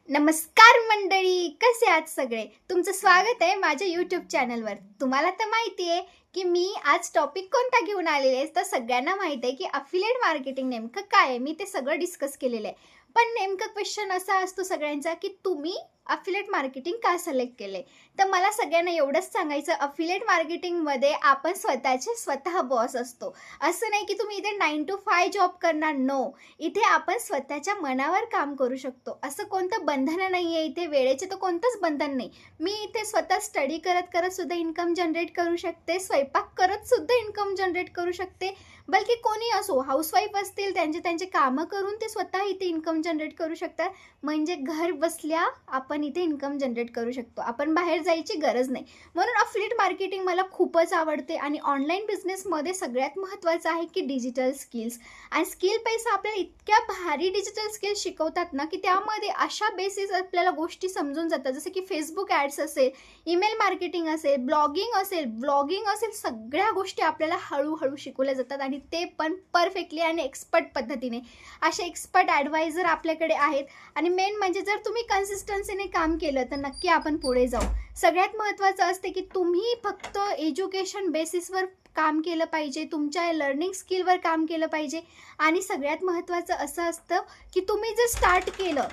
नमस्कार मंडळी, कसे आहात सगळे? तुमचं स्वागत आहे माझ्या यूट्यूब चॅनलवर. तुम्हाला तर माहिती आहे की मी आज टॉपिक कोणता घेऊन आलेले आहे. तर सगळ्यांना माहिती आहे की अफिलिएट मार्केटिंग नेमकं काय आहे. मी ते सगळं डिस्कस केलेलं आहे. पण नेमकं क्वेश्चन असा असतो सगळ्यांचा की तुम्ही अफिलिएट मार्केटिंग का सिलेक्ट केले. तर मला सगळ्यांना एवढंच सांगायचं, अफिलिएट मार्केटिंगमध्ये आपण स्वतः बॉस असतो. असं नाही की तुम्ही इथे 9 to 5 जॉब करणार. नो, इथे आपण स्वतःच्या मनावर काम करू शकतो. असं कोणतं बंधन नाही आहे इथे, वेळेचे तर कोणतंच बंधन नाही. मी इथे स्वतः स्टडी करत करत सुद्धा इन्कम जनरेट करू शकते, स्वयंपाक करत सुद्धा इन्कम जनरेट करू शकते. बल्कि कोणी असो, हाऊसवाईफ असतील, त्यांचे कामं करून ते स्वतः इथे इन्कम जनरेट करू शकतात. म्हणजे घर बसल्या आपण इथे इन्कम जनरेट करू शकतो. आपण बाहेर जायची गरज नाही. म्हणून अफिलिएट मार्केटिंग मला खूपच आवडते. आणि ऑनलाईन बिझनेसमध्ये सगळ्यात महत्त्वाचं आहे की डिजिटल स्किल्स. आणि स्किल पैसा आपल्याला इतक्या भारी डिजिटल स्किल्स शिकवतात ना की त्यामध्ये अशा बेसिस आपल्याला गोष्टी समजून जातात. जसं की फेसबुक ॲड्स असेल, ईमेल मार्केटिंग असेल, ब्लॉगिंग असेल, सगळ्या गोष्टी आपल्याला हळूहळू शिकवल्या जातात. आणि ते पण परफेक्टली आणि एक्सपर्ट पद्धतीने. असे एक्सपर्ट ॲडवायझर आपल्याकडे आहेत. आणि मेन म्हणजे जर तुम्ही कन्सिस्टन्सीने काम केलं तर नक्की आपण पुढे जाऊ. सगळ्यात महत्त्वाचं असते की तुम्ही फक्त एज्युकेशन बेसिसवर काम केलं पाहिजे, तुमच्या लर्निंग स्किलवर काम केलं पाहिजे. आणि सगळ्यात महत्त्वाचं असं असतं की तुम्ही जर स्टार्ट केलं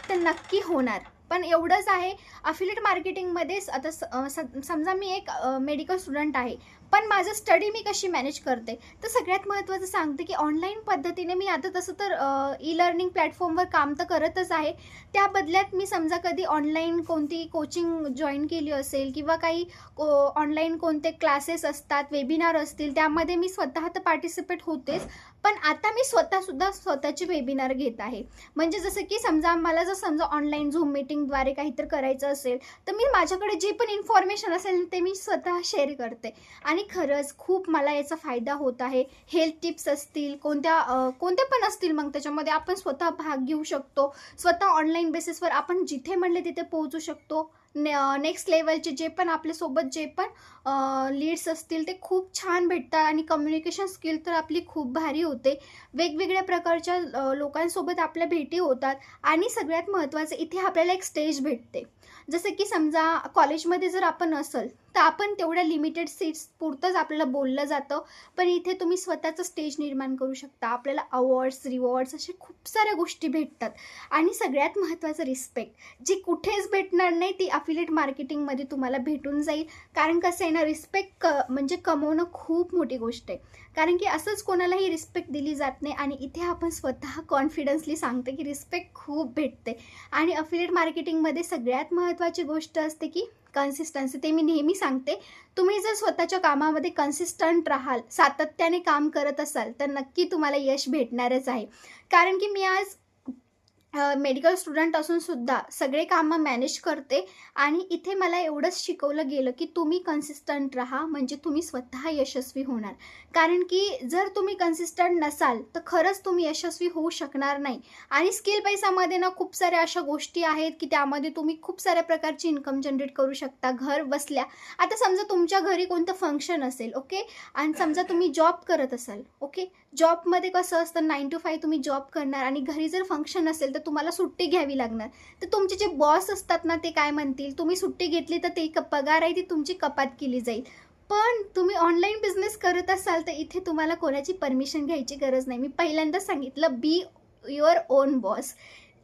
तर नक्की होणार. पण एवढंच आहे, अफिलिएट मार्केटिंगमध्ये आता समजा मी एक मेडिकल स्टुडंट आहे, पण माझं स्टडी मी कशी मॅनेज करते. तर सगळ्यात महत्त्वाचं सांगते की ऑनलाईन पद्धतीने मी आता तसं तर ई लर्निंग प्लॅटफॉर्मवर काम तर करतच आहे. त्या बदल्यात मी समजा कधी ऑनलाईन कोणती कोचिंग जॉईन केली असेल किंवा काही ऑनलाईन कोणते क्लासेस असतात, वेबिनार असतील, त्यामध्ये मी स्वतः तर पार्टिसिपेट होतेच. पण आता मी स्वतःचे वेबिनार घेत आहे. म्हणजे जसं की मला जर समजा ऑनलाईन झूम मीटिंगद्वारे काहीतरी करायचं असेल तर मी माझ्याकडे जे पण इन्फॉर्मेशन असेल ते मी स्वतः शेअर करते. आणि खरंच खूप मला याचा फायदा होत आहे. हेल्थ टिप्स असतील, कोणत्या पण असतील, मग त्याच्यामध्ये आपण स्वतः भाग घेऊ शकतो. स्वतः ऑनलाईन बेसिसवर आपण जिथे म्हणले तिथे पोहोचू शकतो. नेक्स्ट लेवलचे जे पण आपल्यासोबत जे पण लीड्स असतील ते खूप छान भेटतात. आणि कम्युनिकेशन स्किल तर आपली खूप भारी होते. वेगवेगळ्या प्रकारच्या लोकांसोबत आपल्या भेटी होतात. आणि सगळ्यात महत्त्वाचं, इथे आपल्याला एक स्टेज भेटते. जसं की समजा कॉलेजमध्ये जर आपण असेल तर आपण तेवढ्या लिमिटेड सीट्स पुरतंच आपल्याला बोललं जातं. पण इथे तुम्ही स्वतःचं स्टेज निर्माण करू शकता. आपल्याला अवॉर्ड्स, रिवॉर्ड्स असे खूप साऱ्या गोष्टी भेटतात. आणि सगळ्यात महत्त्वाचं रिस्पेक्ट, जी कुठेच भेटणार नाही ती अफिलिएट मार्केटिंगमध्ये तुम्हाला भेटून जाईल. कारण कसं आहे ना, रिस्पेक्ट म्हणजे कमवणं खूप मोठी गोष्ट आहे. कारण की असंच कोणालाही रिस्पेक्ट दिली जात नाही. आणि इथे आपण स्वतः कॉन्फिडन्सली सांगते की रिस्पेक्ट खूप भेटते. आणि अफिलिएट मार्केटिंगमध्ये सगळ्यात महत्त्वाची गोष्ट असते की कन्सिस्टन्सी. ते मी नेहमी सांगते, तुम्ही जर स्वतःच्या कामामध्ये कन्सिस्टंट राहाल, सातत्याने काम करत असाल तर नक्की तुम्हाला यश भेटणारच आहे. कारण की मी आज मेडिकल स्टुडंट असून सुद्धा सगळे कामं मॅनेज करते. आणि इथे मला एवढंच शिकवलं गेलं की तुम्ही कन्सिस्टंट राहा, म्हणजे तुम्ही स्वतः यशस्वी होणार. कारण की जर तुम्ही कन्सिस्टंट नसाल तर खरंच तुम्ही यशस्वी होऊ शकणार नाही. आणि स्किल पैसामध्ये ना खूप साऱ्या अशा गोष्टी आहेत की त्यामध्ये तुम्ही खूप साऱ्या प्रकारची इन्कम जनरेट करू शकता घर बसल्या. आता समजा तुमच्या घरी कोणतं फंक्शन असेल, ओके, आणि समजा तुम्ही जॉब करत असाल, ओके. जॉबमध्ये कसं असतं, 9 to 5 तुम्ही जॉब करणार आणि घरी जर फंक्शन असेल तर तुम्हाला सुट्टी घ्यावी लागणार. तर तुमचे जे बॉस असतात ना ते काय म्हणतील, तुम्ही सुट्टी घेतली तर ते पगार आहे ती तुमची कपात केली जाईल. पण तुम्ही ऑनलाईन बिझनेस करत असाल तर इथे तुम्हाला कोणाची परमिशन घ्यायची गरज नाही. मी पहिल्यांदाच सांगितलं, be your on boss.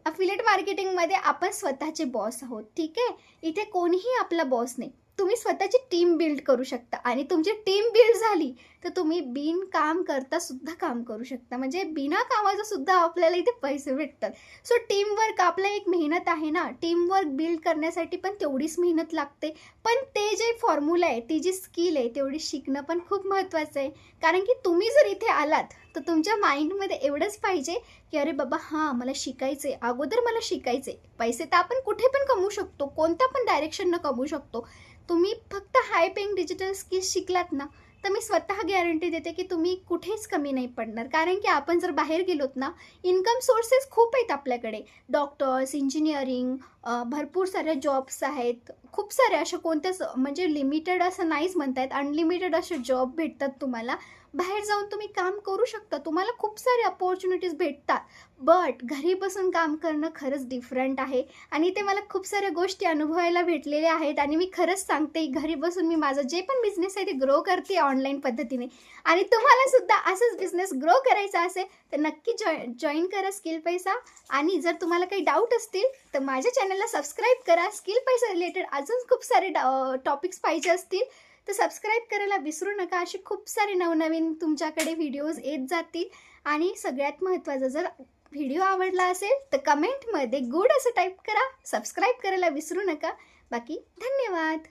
Affiliate मार्केटिंगमध्ये आपण स्वतःचे बॉस आहोत, ठीक आहे. इथे कोणीही आपला बॉस नाही. तुम्ही स्वतःची टीम बिल्ड करू शकता. आणि तुमची टीम बिल्ड झाली तर तुम्ही बिनकाम करता सुद्धा काम करू शकता. म्हणजे बिना कामाचं सुद्धा आपल्याला इथे पैसे भेटतात. सो टीमवर्क आपला एक मेहनत आहे ना, टीमवर्क बिल्ड करण्यासाठी पण तेवढीच मेहनत लागते. पण ते जे फॉर्म्युला आहे, ती जी स्किल आहे, तेवढी शिकणं पण खूप महत्त्वाचं आहे. कारण की तुम्ही जर इथे आलात तर तुमच्या माइंडमध्ये एवढंच पाहिजे की अरे बाबा, हां, मला शिकायचं आहे, अगोदर मला शिकायचं आहे. पैसे तर आपण कुठे पण कमवू शकतो, कोणत्या पण डायरेक्शननं कमवू शकतो. तुम्ही फक्त हाय पेइंग डिजिटल स्किल्स शिकलात ना तर मी स्वतः गॅरंटी देते की तुम्ही कुठेच कमी नाही पडणार. कारण की आपण जर बाहेर गेलोत ना, इन्कम सोर्सेस खूप आहेत आपल्याकडे. डॉक्टर्स, इंजिनिअरिंग, भरपूर साऱ्या जॉब्स आहेत. खूप साऱ्या अशा कोणत्याच म्हणजे लिमिटेड असं नाहीच म्हणता येत, अनलिमिटेड असे जॉब भेटतात तुम्हाला. बाहेर जाऊन तुम्ही काम करू शकता, तुम्हाला खूप सारे अपॉर्च्युनिटीज भेटतात. बट घरी बसून काम करणं खरंच डिफरंट आहे आणि ते मला खूप साऱ्या गोष्टी अनुभवायला भेटलेल्या आहेत. आणि मी खरंच सांगते, घरी बसून मी माझा जे पण बिझनेस आहे ते ग्रो करते ऑनलाईन पद्धतीने. आणि तुम्हाला सुद्धा असंच बिझनेस ग्रो करायचा असेल तर नक्की जॉईन करा स्किल पैसा. आणि जर तुम्हाला काही डाऊट असतील तर माझ्या चॅनलला सबस्क्राईब करा. स्किल पैसा रिलेटेड अजून खूप सारे टॉपिक्स पाहिजे असतील तर सबस्क्राईब करायला विसरू नका. असे खूप सारे नवनवीन तुमच्याकडे व्हिडिओज येत जातील. आणि सगळ्यात महत्त्वाचं, जर व्हिडिओ आवडला असेल तर कमेंटमध्ये गुड असं टाईप करा. सबस्क्राईब करायला विसरू नका. बाकी धन्यवाद.